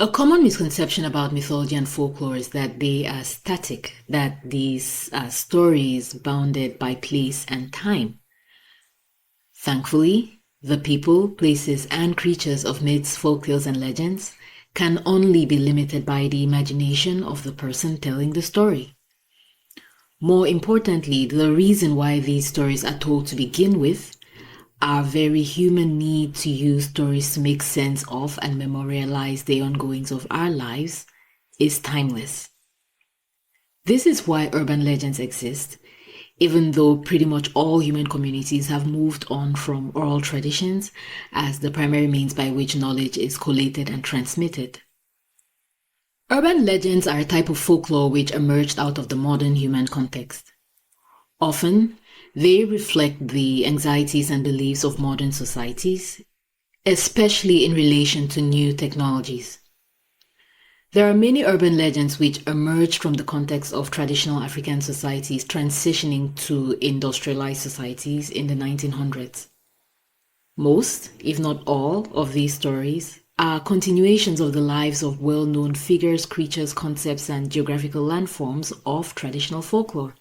A common misconception about mythology and folklore is that they are static, that these are stories bounded by place and time. Thankfully, the people, places, and creatures of myths, folktales, and legends can only be limited by the imagination of the person telling the story. More importantly, the reason why these stories are told to begin with, our very human need to use stories to make sense of and memorialize the ongoings of our lives, is timeless. This is why urban legends exist, even though pretty much all human communities have moved on from oral traditions as the primary means by which knowledge is collated and transmitted. Urban legends are a type of folklore which emerged out of the modern human context. Often, they reflect the anxieties and beliefs of modern societies, especially in relation to new technologies. There are many urban legends which emerged from the context of traditional African societies transitioning to industrialized societies in the 1900s. Most, if not all, of these stories are continuations of the lives of well-known figures, creatures, concepts, and geographical landforms of traditional folklore.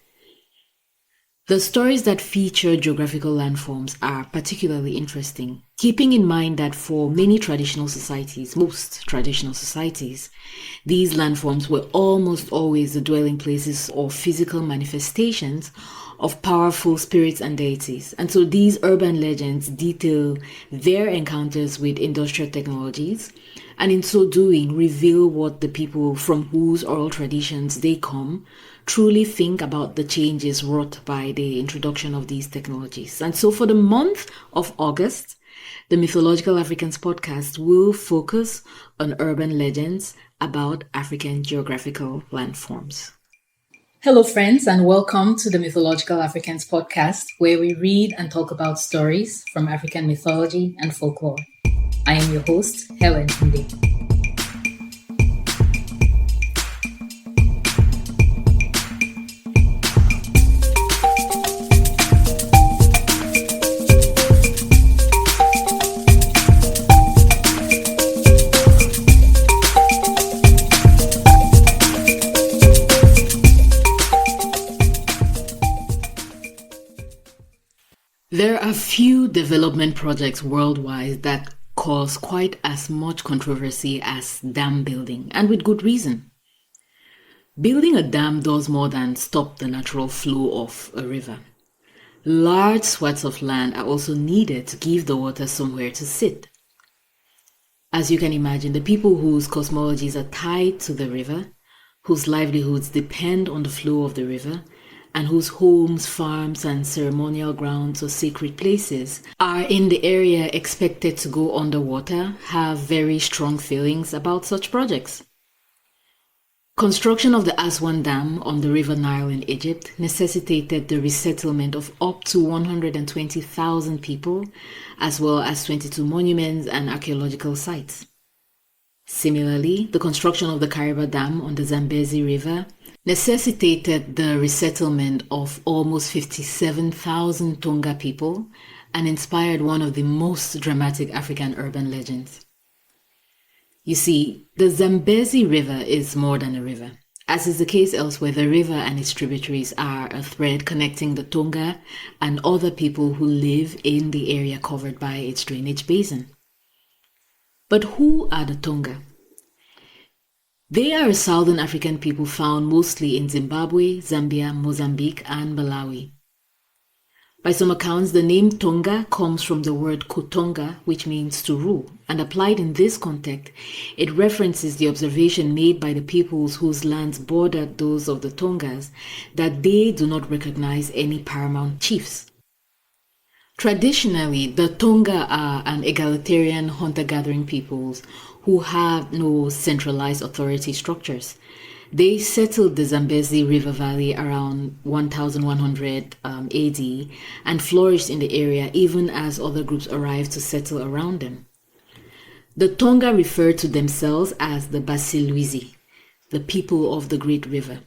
The stories that feature geographical landforms are particularly interesting, keeping in mind that for many traditional societies, most traditional societies, these landforms were almost always the dwelling places or physical manifestations of powerful spirits and deities. And so these urban legends detail their encounters with industrial technologies, and in so doing reveal what the people from whose oral traditions they come truly think about the changes wrought by the introduction of these technologies. And so for the month of August, the Mythological Africans podcast will focus on urban legends about African geographical landforms. Hello, friends, and welcome to the Mythological Africans podcast, where we read and talk about stories from African mythology and folklore. I am your host, Helen Nde. There are few development projects worldwide that cause quite as much controversy as dam building, and with good reason. Building a dam does more than stop the natural flow of a river. Large swaths of land are also needed to give the water somewhere to sit. As you can imagine, the people whose cosmologies are tied to the river, whose livelihoods depend on the flow of the river, and whose homes, farms, and ceremonial grounds or sacred places are in the area expected to go underwater, have very strong feelings about such projects. Construction of the Aswan Dam on the River Nile in Egypt necessitated the resettlement of up to 120,000 people, as well as 22 monuments and archaeological sites. Similarly, the construction of the Kariba Dam on the Zambezi River necessitated the resettlement of almost 57,000 Tonga people and inspired one of the most dramatic African urban legends. You see, the Zambezi River is more than a river. As is the case elsewhere, the river and its tributaries are a thread connecting the Tonga and other people who live in the area covered by its drainage basin. But who are the Tonga? They are a Southern African people found mostly in Zimbabwe, Zambia, Mozambique, and Malawi. By some accounts, the name Tonga comes from the word Kutonga, which means to rule, and applied in this context, it references the observation made by the peoples whose lands bordered those of the Tongas that they do not recognize any paramount chiefs. Traditionally, the Tonga are an egalitarian hunter-gathering peoples who have no centralized authority structures. They settled the Zambezi River Valley around 1100 AD and flourished in the area even as other groups arrived to settle around them. The Tonga refer to themselves as the Basiluizi, the people of the Great River.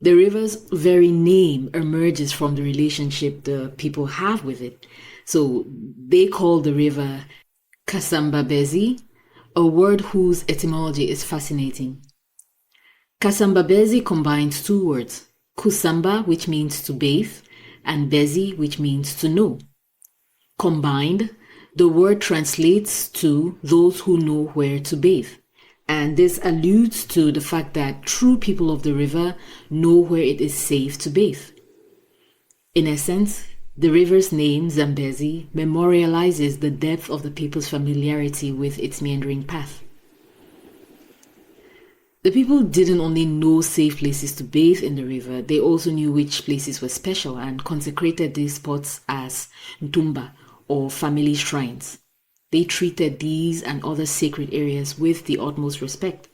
The river's very name emerges from the relationship the people have with it. So they call the river Kasambabezi, a word whose etymology is fascinating. Kasamba Bezi combines two words, kusamba, which means to bathe, and bezi, which means to know. Combined, the word translates to those who know where to bathe. And this alludes to the fact that true people of the river know where it is safe to bathe. In essence, the river's name, Zambezi, memorializes the depth of the people's familiarity with its meandering path. The people didn't only know safe places to bathe in the river, they also knew which places were special and consecrated these spots as ntumba, or family shrines. They treated these and other sacred areas with the utmost respect.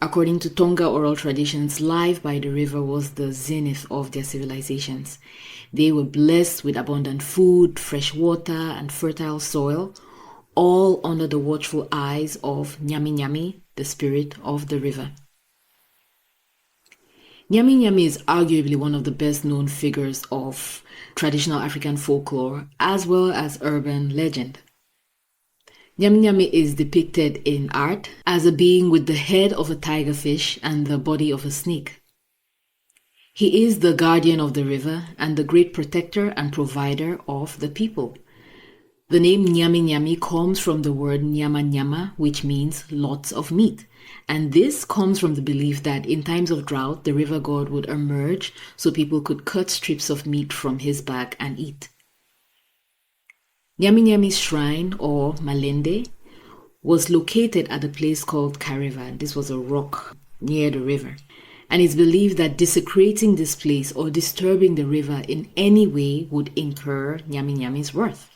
According to Tonga oral traditions, life by the river was the zenith of their civilizations. They were blessed with abundant food, fresh water, and fertile soil, all under the watchful eyes of Nyaminyami, the spirit of the river. Nyaminyami is arguably one of the best known figures of traditional African folklore as well as urban legend. Nyaminyami is depicted in art as a being with the head of a tigerfish and the body of a snake. He is the guardian of the river and the great protector and provider of the people. The name Nyaminyami comes from the word nyama, which means lots of meat. And this comes from the belief that in times of drought, the river god would emerge so people could cut strips of meat from his back and eat. Nyaminyami's shrine, or malende, was located at a place called Kariba. This was a rock near the river. And it's believed that desecrating this place or disturbing the river in any way would incur Nyaminyami's wrath.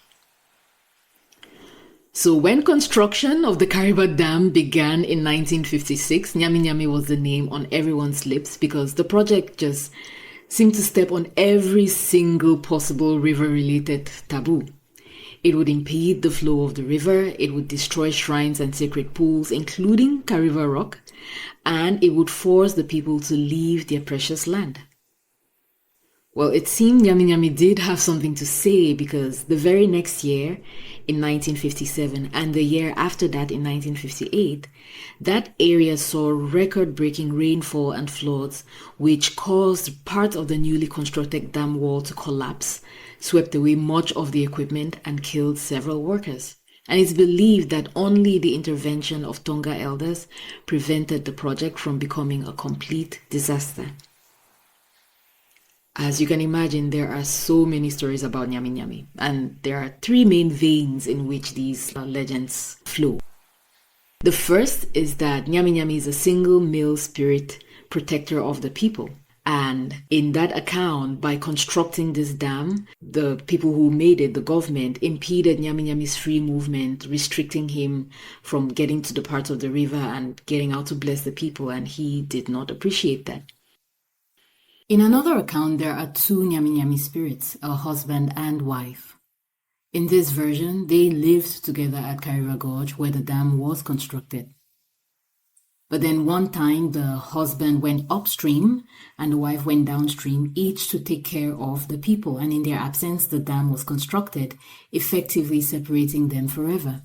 So when construction of the Kariba Dam began in 1956, Nyaminyami was the name on everyone's lips because the project just seemed to step on every single possible river-related taboo. It would impede the flow of the river, it would destroy shrines and sacred pools, including Kariba Rock, and it would force the people to leave their precious land. Well, it seemed Nyaminyami did have something to say because the very next year, in 1957, and the year after that in 1958, that area saw record-breaking rainfall and floods, which caused part of the newly constructed dam wall to collapse, swept away much of the equipment, and killed several workers. And it's believed that only the intervention of Tonga elders prevented the project from becoming a complete disaster. As you can imagine, there are so many stories about Nyaminyami, and there are three main veins in which these legends flow. The first is that Nyaminyami is a single male spirit protector of the people. And in that account, by constructing this dam, the people who made it, the government, impeded Nyaminyami's free movement, restricting him from getting to the parts of the river and getting out to bless the people, and he did not appreciate that. In another account, there are two Nyaminyami spirits, a husband and wife. In this version, they lived together at Kariba Gorge where the dam was constructed. But then one time, the husband went upstream and the wife went downstream, each to take care of the people. And in their absence, the dam was constructed, effectively separating them forever.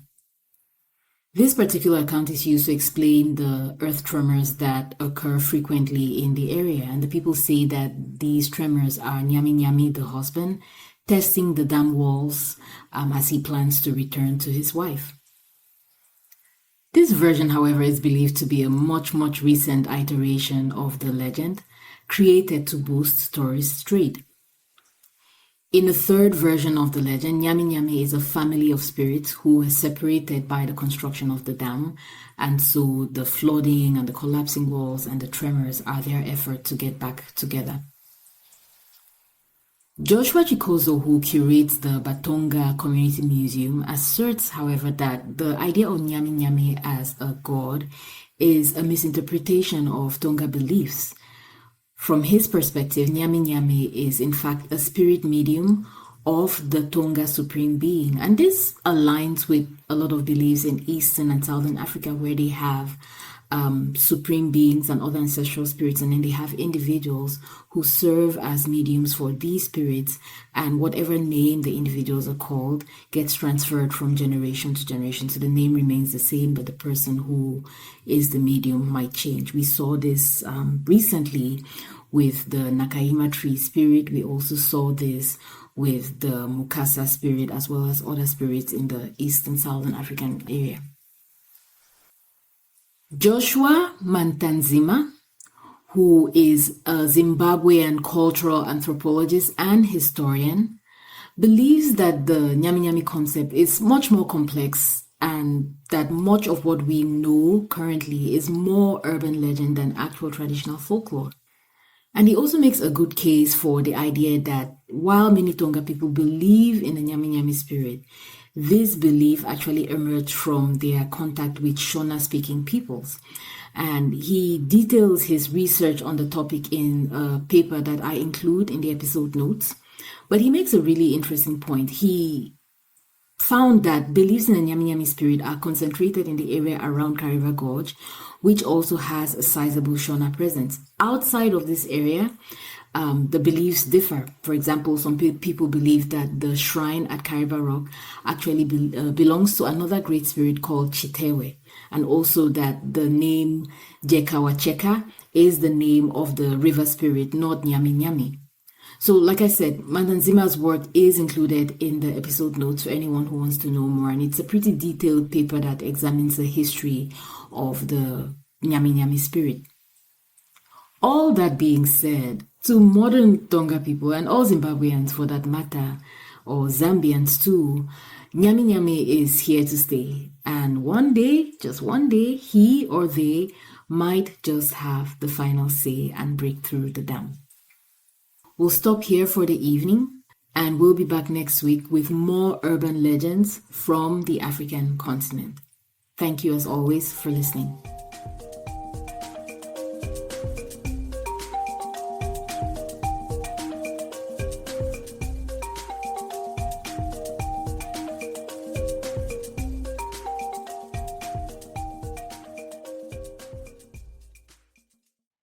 This particular account is used to explain the earth tremors that occur frequently in the area. And the people say that these tremors are Nyaminyami, the husband, testing the dam walls as he plans to return to his wife. This version, however, is believed to be a much recent iteration of the legend, created to boost tourist trade. In the third version of the legend, Nyaminyami is a family of spirits who were separated by the construction of the dam, and so the flooding and the collapsing walls and the tremors are their effort to get back together. Joshua Chikozo, who curates the Batonga Community Museum, asserts, however, that the idea of Nyaminyami as a god is a misinterpretation of Tonga beliefs. From his perspective, Nyaminyami is in fact a spirit medium of the Tonga Supreme Being. And this aligns with a lot of beliefs in Eastern and Southern Africa where they have supreme beings and other ancestral spirits, and then they have individuals who serve as mediums for these spirits, and whatever name the individuals are called gets transferred from generation to generation. So the name remains the same, but the person who is the medium might change. We saw this recently with the Nakaima tree spirit. We also saw this with the Mukasa spirit, as well as other spirits in the East and Southern African area. Joshua Mantanzima, who is a Zimbabwean cultural anthropologist and historian, believes that the Nyaminyami concept is much more complex and that much of what we know currently is more urban legend than actual traditional folklore. And he also makes a good case for the idea that while many Tonga people believe in the Nyaminyami spirit, this belief actually emerged from their contact with Shona-speaking peoples. And he details his research on the topic in a paper that I include in the episode notes. But he makes a really interesting point. He found that beliefs in the Nyaminyami spirit are concentrated in the area around Kariba Gorge, which also has a sizable Shona presence. Outside of this area, the beliefs differ. For example, some people believe that the shrine at Kariba Rock actually belongs to another great spirit called Chitewe, and also that the name Jekawacheka is the name of the river spirit, not Nyaminyami. So, like I said, Mantanzima's work is included in the episode notes for anyone who wants to know more, and it's a pretty detailed paper that examines the history of the Nyaminyami spirit. All that being said, to modern Tonga people, and all Zimbabweans for that matter, or Zambians too, Nyaminyami is here to stay. And one day, just one day, he or they might just have the final say and break through the dam. We'll stop here for the evening, and we'll be back next week with more urban legends from the African continent. Thank you as always for listening.